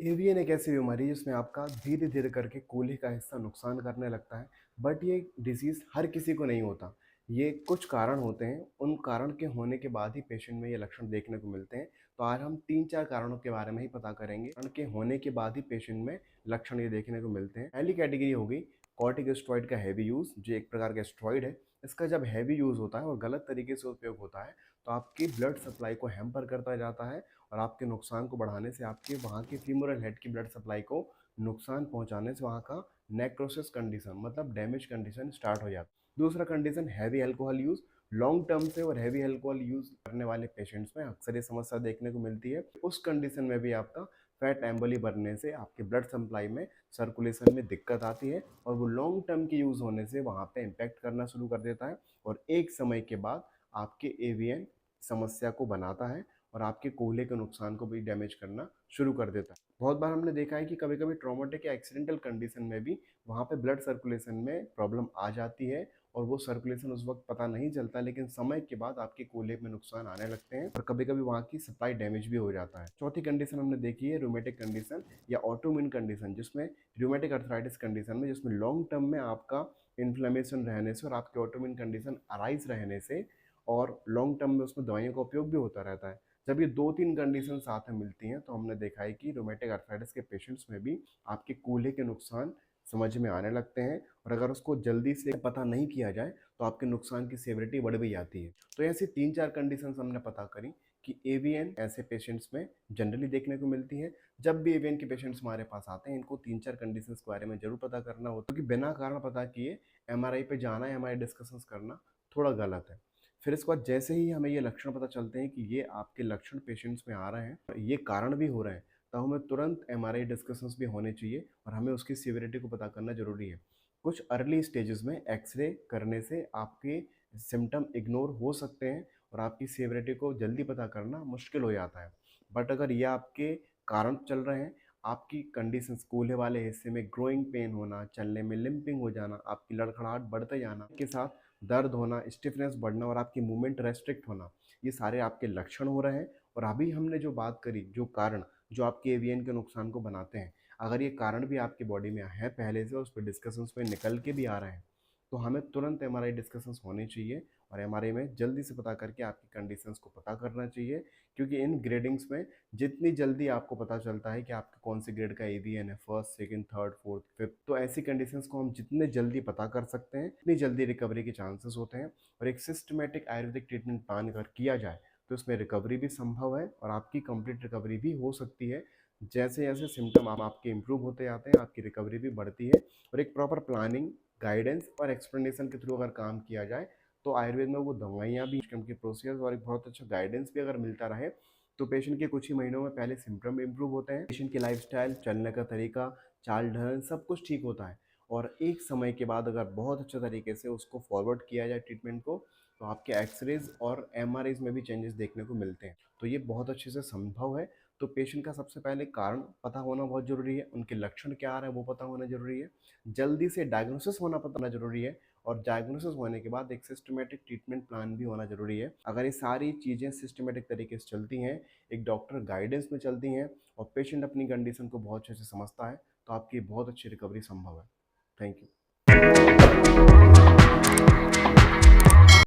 AVN एक ऐसी बीमारी है जिसमें आपका धीरे धीरे करके कूल्हे का हिस्सा नुकसान करने लगता है। बट ये डिजीज़ हर किसी को नहीं होता। ये कुछ कारण होते हैं, उन कारण के होने के बाद ही पेशेंट में ये लक्षण देखने को मिलते हैं। तो आज हम 3-4 कारणों के बारे में ही पता करेंगे। कारण के होने के बाद ही पेशेंट में लक्षण ये देखने को मिलते हैं। पहली कैटेगरी होगी कॉर्टिकोस्टेरॉइड का हैवी यूज़, जो एक प्रकार का स्टेरॉइड है। इसका जब हैवी यूज़ होता है और गलत तरीके से उपयोग होता है तो आपकी ब्लड सप्लाई को हैम्पर करता जाता है और आपके नुकसान को बढ़ाने से आपके वहाँ के फीमोरल हेड की ब्लड सप्लाई को नुकसान पहुँचाने से वहाँ का नेक्रोसिस कंडीशन मतलब डैमेज कंडीशन स्टार्ट हो जाता है। दूसरा condition heavy alcohol use. Long term से और हैवी अल्कोहल यूज़ करने वाले पेशेंट्स में अक्सर ये समस्या देखने को मिलती है। उस कंडीशन में भी आपका फैट एम्बोली बनने से आपके ब्लड सप्लाई में सर्कुलेशन में दिक्कत आती है और वो लॉन्ग टर्म के यूज़ होने से वहाँ पे इम्पैक्ट करना शुरू कर देता है और एक समय के बाद आपके एवीएन समस्या को बनाता है और आपके कूल्हे के नुकसान को भी डैमेज करना शुरू कर देता है। बहुत बार हमने देखा है कि कभी-कभी ट्रॉमेटिक या एक्सीडेंटल कंडीशन में भी वहाँ पे ब्लड सर्कुलेशन में प्रॉब्लम आ जाती है और वो सर्कुलेशन उस वक्त पता नहीं चलता, लेकिन समय के बाद आपके कूल्हे में नुकसान आने लगते हैं और कभी-कभी वहाँ की सप्लाई डैमेज भी हो जाता है। चौथी कंडीशन हमने देखी है रूमेटिक कंडीशन या ऑटोइम्यून कंडीशन, जिसमें रूमेटिक अर्थराइटिस कंडीशन में जिसमें लॉन्ग टर्म में आपका इन्फ्लेमेशन रहने से और आपके ऑटोइम्यून कंडीशन अराइज रहने से और लॉन्ग टर्म में उसमें दवाइयों का उपयोग भी होता रहता है। जब ये 2-3 कंडीशन साथ में मिलती हैं तो हमने देखा है कि रूमेटिक अर्थराइटिस के पेशेंट्स में भी आपके कूल्हे के नुकसान समझ में आने लगते हैं और अगर उसको जल्दी से पता नहीं किया जाए तो आपके नुकसान की सेवरिटी बढ़ भी जाती है। तो ऐसी 3-4 कंडीशंस हमने पता करी कि एवीएन ऐसे पेशेंट्स में जनरली देखने को मिलती है। जब भी एवीएन के पेशेंट्स हमारे पास आते हैं इनको 3-4 कंडीशंस के बारे में ज़रूर पता करना होता है, क्योंकि बिना कारण पता किए एमआरआई पे जाना या एमआरआई डिस्कशंस करना थोड़ा गलत है। फिर इसके बाद जैसे ही हमें ये लक्षण पता चलते हैं कि ये आपके लक्षण पेशेंट्स में आ रहे हैं और ये कारण भी हो रहे हैं, तो हमें तुरंत एमआरआई डिस्कशंस भी होने चाहिए और हमें उसकी सीवियरिटी को पता करना ज़रूरी है। कुछ अर्ली स्टेजेस में एक्सरे करने से आपके सिम्टम इग्नोर हो सकते हैं और आपकी सीवियरिटी को जल्दी पता करना मुश्किल हो जाता है। बट अगर ये आपके कारण चल रहे हैं, आपकी कंडीशंस कूल्हे वाले हिस्से में ग्रोइंग पेन होना, चलने में लिम्पिंग हो जाना, आपकी लड़खड़ाहट बढ़ते जाना के साथ दर्द होना, स्टिफनेस बढ़ना और आपकी मूवमेंट रेस्ट्रिक्ट होना, ये सारे आपके लक्षण हो रहे हैं। और अभी हमने जो बात करी, जो कारण जो आपके एवीएन के नुकसान को बनाते हैं, अगर ये कारण भी आपकी बॉडी में है पहले से, उस पर डिस्कशंस में निकल के भी आ रहे हैं, तो हमें तुरंत एमआरआई डिस्कशंस होनी चाहिए और एमआरआई में जल्दी से पता करके आपकी कंडीशंस को पता करना चाहिए। क्योंकि इन ग्रेडिंग्स में जितनी जल्दी आपको पता चलता है कि आपके कौन से ग्रेड का एवीएन है, first, second, third, fourth, fifth, तो ऐसी कंडीशंस को हम जितने जल्दी पता कर सकते हैं उतनी जल्दी रिकवरी के चांसेस होते हैं। और एक सिस्टमेटिक आयुर्वेदिक ट्रीटमेंट प्लान अगर किया जाए तो इसमें रिकवरी भी संभव है और आपकी कंप्लीट रिकवरी भी हो सकती है। जैसे जैसे सिम्टम आपके इम्प्रूव होते जाते हैं, आपकी रिकवरी भी बढ़ती है। और एक प्रॉपर प्लानिंग, गाइडेंस और एक्सप्लेनेशन के थ्रू अगर काम किया जाए तो आयुर्वेद में वो दवाइयाँ भी, उनकी प्रोसेस और एक बहुत अच्छा गाइडेंस भी अगर मिलता रहे तो पेशेंट के कुछ ही महीनों में पहले सिम्टम इम्प्रूव होते हैं, पेशेंट की लाइफस्टाइल, चलने का तरीका, चाल ढलन सब कुछ ठीक होता है। और एक समय के बाद अगर बहुत अच्छे तरीके से उसको फॉरवर्ड किया जाए ट्रीटमेंट को, तो आपके एक्सरेज और एमआरआईज में भी चेंजेस देखने को मिलते हैं। तो ये बहुत अच्छे से संभव है। तो पेशेंट का सबसे पहले कारण पता होना बहुत ज़रूरी है, उनके लक्षण क्या आ रहे हैं वो पता होना ज़रूरी है, जल्दी से डायग्नोसिस होना पता ज़रूरी है और डायग्नोसिस होने के बाद एक सिस्टमेटिक ट्रीटमेंट प्लान भी होना ज़रूरी है। अगर ये सारी चीज़ें सिस्टमेटिक तरीके से चलती हैं, एक डॉक्टर गाइडेंस में चलती हैं और पेशेंट अपनी कंडीशन को बहुत अच्छे से समझता है, तो आपकी बहुत अच्छी रिकवरी संभव है। Thank you.